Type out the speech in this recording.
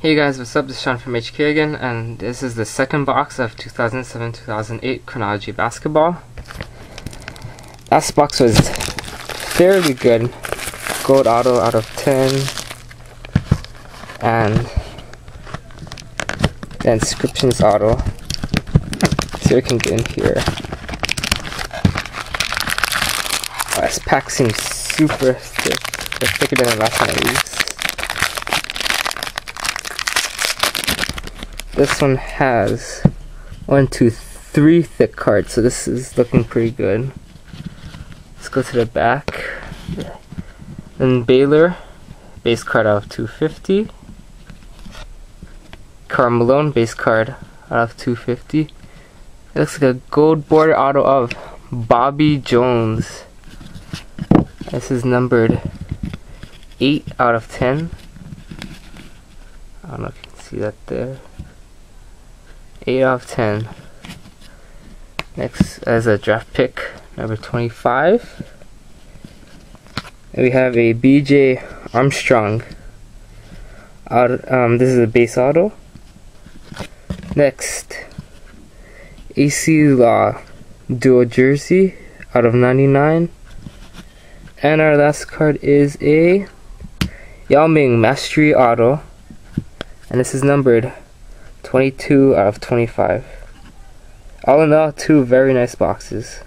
Hey guys, what's up? This is Sean from HK again, and this is the second box of 2007-2008 Chronology basketball. Last box was fairly good. Gold auto out of 10. And the inscriptions auto. See what we can get in here. Oh, this pack seems super thick. It's thicker than the last one at least. This one has 1, 2, 3 thick cards, so this is looking pretty good. Let's go to the back. Then Baylor, base card out of 250. Karl Malone, base card out of 250. It looks like a gold border auto of Bobby Jones. This is numbered 8 out of 10. I don't know if you can see that there. 8 out of 10. Next, as a draft pick, number 25. And we have a BJ Armstrong. This is a base auto. Next, AC Law dual jersey out of 99. And our last card is a Yao Ming Mastery auto. And this is numbered 22 out of 25. All in all, 2 very nice boxes.